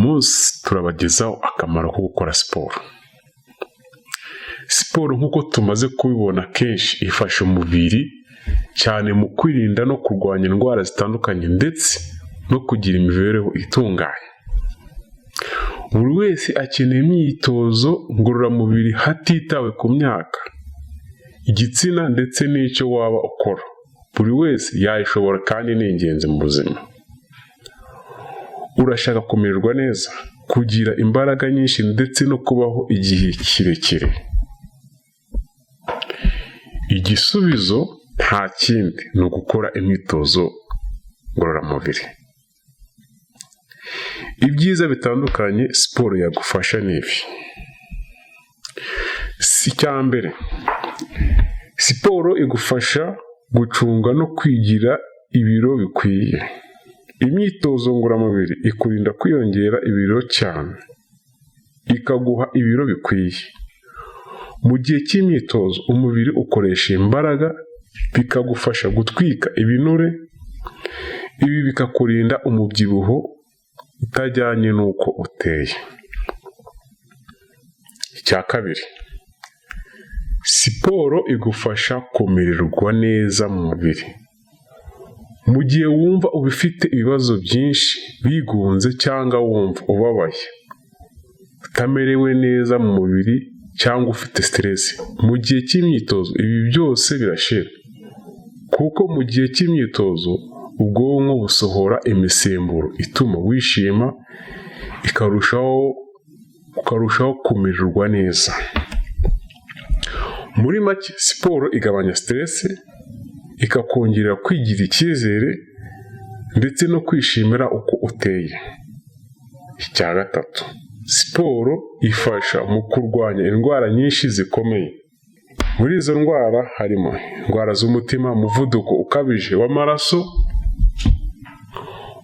munsi turabagezaho akamaro ko gukora siporo. Siporo nk'uko tumaze kubibona kenshi ifasha umubiri cyane mu kwirinda no kurwanya indwara zitandukanye ndetse no kugira imibereho itunganye. Buri wese akeneye imyitozo ngororamubiri hatitawe ku myaka, igitsina ndetse n'icyo waba ukora. Buri wese yayishobora kandi ni ingenzi mu buzima. Urashaka kumererwa neza, kugira imbaraga nyinshi ndetse no kubaho igihe kirekire? Igisubizo nta kindi ni ugukora imyitozo ngororamubiri. Ibyiza bitandukanye siporo yagufasha ni ibi. Icya mbere, siporo igufasha gucunga no kwigira ibiro bikwiye. Imyitozo ngororamubiri ikurinda kwiyongera ibiro cyane, ikaguha ibiro bikwiye. Mu gihe cy'imyitozo umubiri ukoresha imbaraga bikagufasha gutwika ibinure, ibi bikakurinda umubyibuho utajyanye n'uko uteye. Icya kabiri, siporo igufasha kumererwa neza mu mubiri. Mu gihe wumva ubifite ibibazo byinshi bigunze cyangwa wumva ubabaye, utamerewe neza mu mubiri cyangwa ufite stress, mu gihe cy'imyitozo ibi byose birashira, kuko mu gihe cy'imyitozo ubwonko busohora imisemburo ituma wishima, ukarushaho kumererwa neza. Muri make, siporo igabanya stress, ikakongerera kwigira icyizere ndetse no kwishimira uko uteye. Icya gatatu, siporo ifasha mu kurwanya indwara nyinshi zikomeye. Muri izo ndwara harimo indwara z'umutima, umuvuduko ukabije w'amaraso,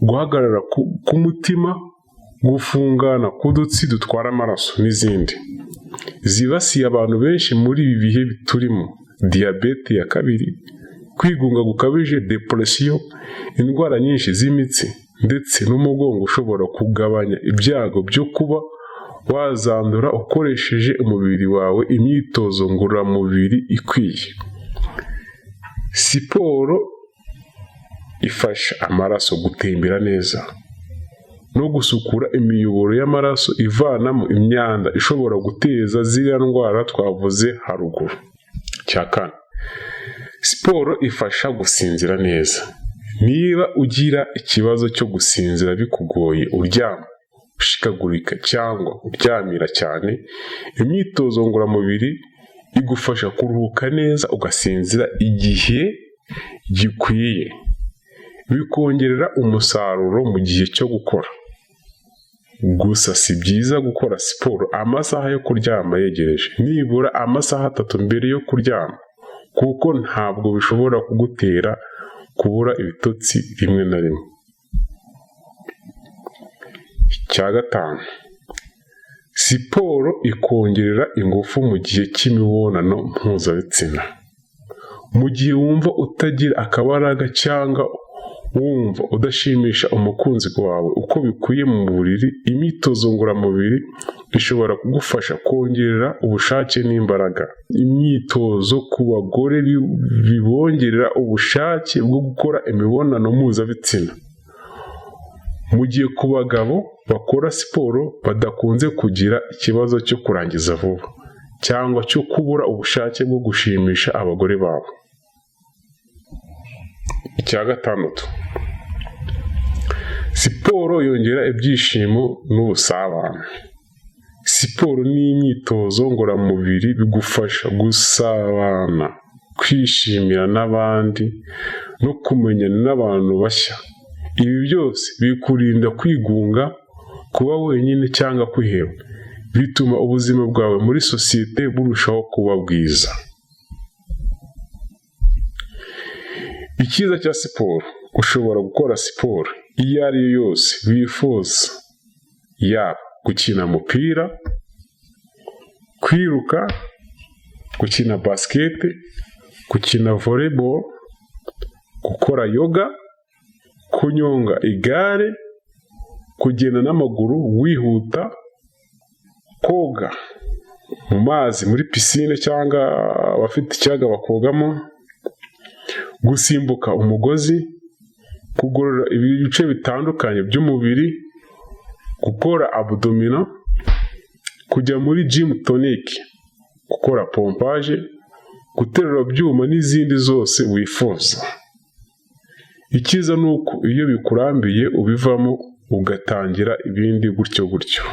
guhagarara k'umutima, gufungana k'udutsi dutwara amaraso n'izindi. Zibasiye abantu benshi muri ibi bihe turimo: diyabete ya kabiri, kwigunga gukabije, depression, indwara nyinshi z'imitsi ndetse n'umugongo ushobora kugabanya ibyago byo kuba wazandura ukoresheje umubiri wawe imyitozo ngororamubiri ikwiye. Siporo ifasha amaraso gutembera neza no gusukura imiyoboro y'amaraso ivanamo imyanda ishobora guteza ziriya ndwara twavuze haruguru. Icya kane, siporo ifasha gusinzira neza. Niba ugira ikibazo cyo gusinzira bikugoye, uryama, ushikagurika cyangwa uryamira cyane, imyitozo ngororamubiri igufasha kuruhuka neza ugasinzira igihe gikwiye, bikongerera umusaruro mu gihe cyo gukora. Gusa si byiza gukora siporo amasaha yo kuryama yegereje, nibura amasaha 3 mbere yo kuryama, kuko ntabwo bishobora kugutera kubura ibitotsi rimwe na rimwe. Icya gatanu, siporo ikongerera ingufu mu gihe cy'imibonano mpuzabitsina. Mu gihe wumva utagira akabaraga cyangwa wumva udashimisha umukunzi wawe uko bikwiye mu buriri, imyitozo ngororamubiri ishobora kugufasha kongerera ubushake n'imbaraga. Imyitozo ku bagore bibongerera ubushake bwo gukora imibonano mpuzabitsina, mu gihe ku bagabo bakora siporo badakunze kugira ikibazo cyo kurangiza vuba cyangwa cyo kubura ubushake bwo gushimisha abagore babo. Icya gatandatu, siporo yongera ibyishimo n'ubusabane. Siporo n'imyitozo ngororamubiri bigufasha gusabana, kwishimira n'abandi no kumenyana n'abantu bashya. Ibi byose bikurinda kwigunga, kuba wenyine cyangwa kwiheba. Bituma ubuzima bwawe muri sosiyete burushaho kuba bwiza. Icyiza cya siporo, ushobora gukora siporo iyo ari yo yose wifuza, yaba gukina umupira, kwiruka, gukina basket, gukina volleyball, gukora yoga, kunyonga igare, kugenda n'amaguru wihuta, koga mu mazi muri pisine cyangwa abafite ikiyaga bakogamo, gusimbuka umugozi, kugorora ibice bitandukanye by'umubiri, gukora abdomino, kujya muri gym tonic, gukora pompage, guterura byuma n'izindi zose wifuza. Icyiza ni uko iyo bikurambiye ubivamo ugatangira ibindi gutyo gutyo.